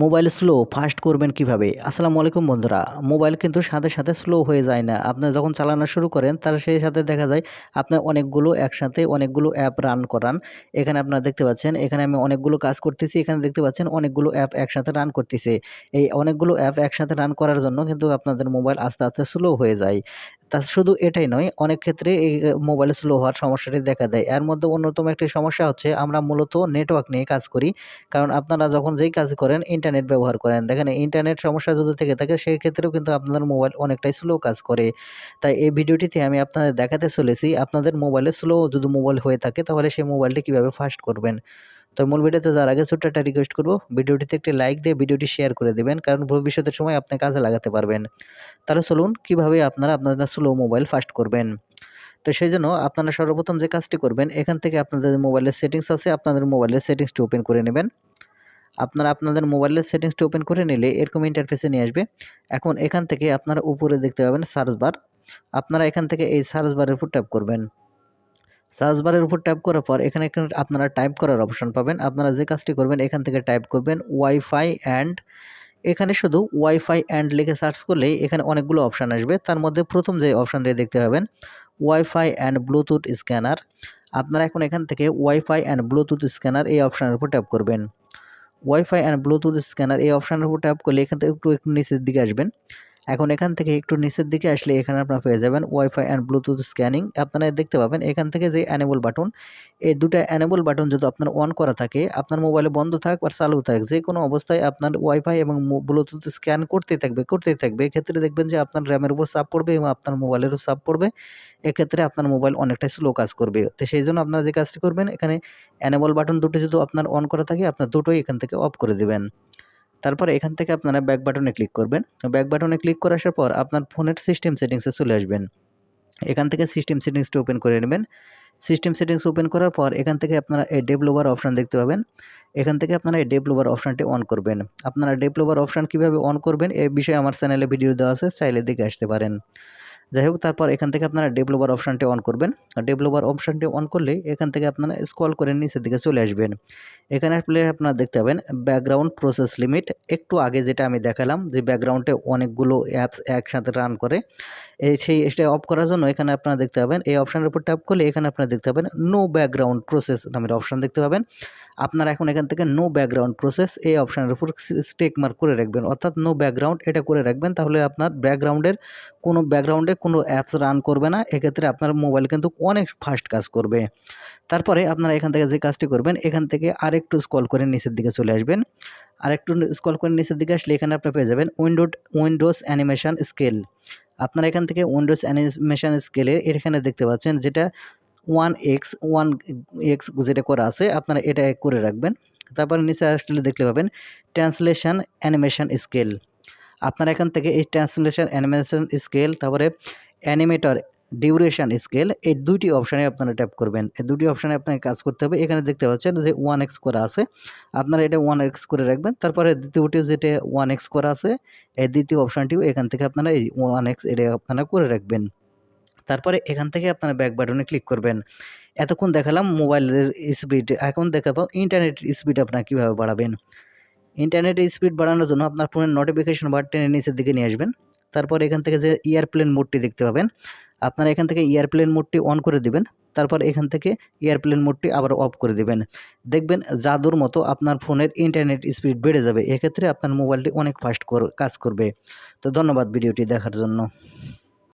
Mobile slow fast করবেন কিভাবে? আসসালামু আলাইকুম বন্ধুরা। মোবাইল কিন্তু সাথে, সাথে স্লো হয়ে যায় না। আপনি যখন চালানো শুরু করেন তার সেই সাথে দেখা যায় আপনার অনেকগুলো একসাথে অনেকগুলো অ্যাপ রান করান। এখানে আপনারা দেখতে পাচ্ছেন, এখানে আমি অনেকগুলো কাজ করতেছি। এখানে দেখতে পাচ্ছেন অনেকগুলো অ্যাপ একসাথে রান করতেছে। এই অনেকগুলো অ্যাপ একসাথে রান করার জন্য কিন্তু আপনাদের মোবাইল আস্তে, আস্তে স্লো হয়ে যায়। তা শুধু এটাই নয়, অনেক ক্ষেত্রে এই মোবাইল স্লো হওয়ার সমস্যাটি দেখা দেয়। এর মধ্যে অন্যতম একটি সমস্যা হচ্ছে আমরা মূলত নেটওয়ার্ক নিয়ে কাজ করি। কারণ আপনারা যখন যেই কাজ করেন ইন্টারনেট ব্যবহার করেন। দেখেন ইন্টারনেট সমস্যা যদি থেকে থাকে সেক্ষেত্রেও কিন্তু আপনাদের মোবাইল অনেকটাই স্লো কাজ করে। তাই এই ভিডিওটিতে আমি আপনাদের দেখাতে চলেছি আপনাদের মোবাইলে স্লো যদি মোবাইল হয়ে থাকে তাহলে সেই মোবাইলটি কিভাবে ফাস্ট করবেন। তো মূল ভিডিওতে যাওয়ার আগে ছোট্ট একটা রিকোয়েস্ট করব, ভিডিওটিতে একটি লাইক দিয়ে ভিডিওটি শেয়ার করে দিবেন। কারণ ভবিষ্যতের সময় আপনি কাজে লাগাতে পারবেন। তাহলে চলুন কিভাবে আপনারা আপনাদের স্লো মোবাইল ফাস্ট করবেন। তো সেজন্য আপনারা সর্বপ্রথম যে কাজটি করবেন এখান থেকে আপনাদের মোবাইলের সেটিংস আছে, আপনাদের মোবাইলের সেটিংসটি ওপেন করে নেবেন। আপনারা আপনাদের মোবাইলের সেটিংসটি ওপেন করে নিলে এরকম ইন্টারফেসে নিয়ে আসবে। এখন এখান থেকে আপনারা উপরে দেখতে পাবেন সার্চ বার। আপনারা এখান থেকে এই সার্চ বারের উপর ট্যাপ করবেন। সার্চ বারের উপর ট্যাপ করার পর এখানে আপনারা টাইপ করার অপশন পাবেন। আপনারা যে কাজটি করবেন এখান থেকে টাইপ করবেন ওয়াইফাই অ্যান্ড, এখানে শুধু ওয়াইফাই অ্যান্ড লিখে সার্চ করলেই এখানে অনেকগুলো অপশন আসবে। তার মধ্যে প্রথম যে অপশনটি দেখতে পাবেন ওয়াইফাই অ্যান্ড ব্লুটুথ স্ক্যানার। আপনারা এখন এখান থেকে ওয়াইফাই অ্যান্ড ব্লুটুথ স্ক্যানার এই অপশনের উপর ট্যাপ করবেন। ওয়াইফাই অ্যান্ড ব্লুটুথ স্ক্যানার এই অপশনের উপর ট্যাপ করলে এখান থেকে একটু নিচের দিকে আসবেন। এখন এখান থেকে একটু নিচের দিকে আসলে এখানে আপনারা পেয়ে যাবেন ওয়াইফাই অ্যান্ড ব্লুটুথ স্ক্যানিং। আপনারা দেখতে পাবেন এখান থেকে যে এনেবল বাটন, এই দুটা এনেবল বাটন যদি আপনার অন করা থাকে, আপনার মোবাইলে বন্ধ থাক আর চালু থাক, যে কোনো অবস্থায় আপনার ওয়াইফাই এবং ব্লুটুথ স্ক্যান করতেই থাকবে। এক্ষেত্রে দেখবেন যে আপনার র্যামের উপর চাপ পড়বে এবং আপনার মোবাইলেরও চাপ পড়বে। এক্ষেত্রে আপনার মোবাইল অনেকটাই স্লো কাজ করবে। তো সেই জন্য আপনারা যে কাজটি করবেন এখানে এনেবল বাটন দুটো যদি আপনার অন করা থাকে আপনার দুটোই এখান থেকে অফ করে দিবেন। তারপরে এখান থেকে আপনারা ব্যাক বাটনে ক্লিক করবেন। ব্যাক বাটনে ক্লিক করে আসার পর আপনার ফোনের সিস্টেম সেটিংসে চলে আসবেন। এখান থেকে সিস্টেম সেটিংসটা ওপেন করে নেবেন। সিস্টেম সেটিংস ওপেন করার পর এখান থেকে আপনারা এই ডেভেলপার অপশন দেখতে পাবেন। এখান থেকে আপনারা এই ডেভেলপার অপশনটি অন করবেন। আপনারা ডেভেলপার অপশন কিভাবে অন করবেন এই বিষয়ে আমার চ্যানেলে ভিডিও দেওয়া আছে, চাইলে দেখে আসতে পারেন। যাই হোক, তারপর এখান থেকে আপনারা ডেভেলপার অপশনটি অন করবেন। ডেভেলপার অপশনটি অন করলে এখান থেকে আপনারা স্ক্রল করে নিচের দিকে চলে আসবেন। এখানে আসলে আপনারা দেখতে পাবেন ব্যাকগ্রাউন্ড প্রসেস লিমিট। একটু আগে যেটা আমি দেখালাম যে ব্যাকগ্রাউন্ডে অনেকগুলো অ্যাপস একসাথে রান করে, এটা অফ করার জন্য এখানে আপনারা দেখতে পাবেন এই অপশনের উপর ট্যাপ করলে এখানে আপনারা দেখতে পাবেন নো ব্যাকগ্রাউন্ড প্রসেস নামের অপশন দেখতে পাবেন। আপনারা এখন এখান থেকে নো ব্যাকগ্রাউন্ড প্রসেস এই অপশনের উপর টিক মার্ক করে রাখবেন, অর্থাৎ নো ব্যাকগ্রাউন্ড এটা করে রাখবেন। তাহলে আপনার ব্যাকগ্রাউন্ডে কোনো অ্যাপস রান করবে না। এক্ষেত্রে আপনার মোবাইল কিন্তু অনেক ফাস্ট কাজ করবে। তারপরে আপনারা এখান থেকে যে কাজটি করবেন এখান থেকে আরেকটু স্ক্রল করে নিচের দিকে চলে আসবেন। আরেকটু স্ক্রল করে নিচের দিকে আসলে এখানে আপনারা পেয়ে যাবেন উইন্ডোজ অ্যানিমেশন স্কেল। আপনারা এখান থেকে উইন্ডোজ অ্যানিমেশন স্কেলের এখানে দেখতে পাচ্ছেন যেটা 1x যেটা করা আছে আপনারা এটা করে রাখবেন। তারপরে নিচে আসলে দেখতে পাবেন ট্রান্সলেশন অ্যানিমেশন স্কেল। আপনারা এখান থেকে এই ট্রান্সলেশন অ্যানিমেশন স্কেল, তারপরে অ্যানিমেটর ডিউরেশন স্কেল, এই দুইটি অপশানে আপনারা ট্যাপ করবেন। এই দুটি অপশানে আপনাকে কাজ করতে হবে। এখানে দেখতে পাচ্ছেন যে 1x করা আছে, আপনারা এটা 1x করে রাখবেন। তারপরে দ্বিতীয়টি যেটা 1x করা আছে এই দ্বিতীয় অপশানটিও এখান থেকে আপনারা এই 1x এটা আপনারা করে রাখবেন। তারপরে এখান থেকে আপনারা ব্যাক বাটনে ক্লিক করবেন। এতক্ষণ দেখালাম মোবাইলের স্পিড, এখন দেখাবো ইন্টারনেট স্পিড আপনারা কীভাবে বাড়াবেন। ইন্টারনেটের স্পিড বাড়ানোর জন্য আপনার ফোনের নোটিফিকেশন বার টেনে নিচের দিকে নিয়ে আসবেন। তারপর এখান থেকে যে এয়ারপ্লেন মোডটি দেখতে পাবেন, আপনারা এখান থেকে এয়ারপ্লেন মোডটি অন করে দিবেন। তারপর এখান থেকে এয়ারপ্লেন মোডটি আবার অফ করে দিবেন। দেখবেন জাদুর মতো আপনার ফোনের ইন্টারনেট স্পিড বেড়ে যাবে। এক্ষেত্রে আপনার মোবাইলটি অনেক ফাস্ট কাজ করবে। তো ধন্যবাদ ভিডিওটি দেখার জন্য।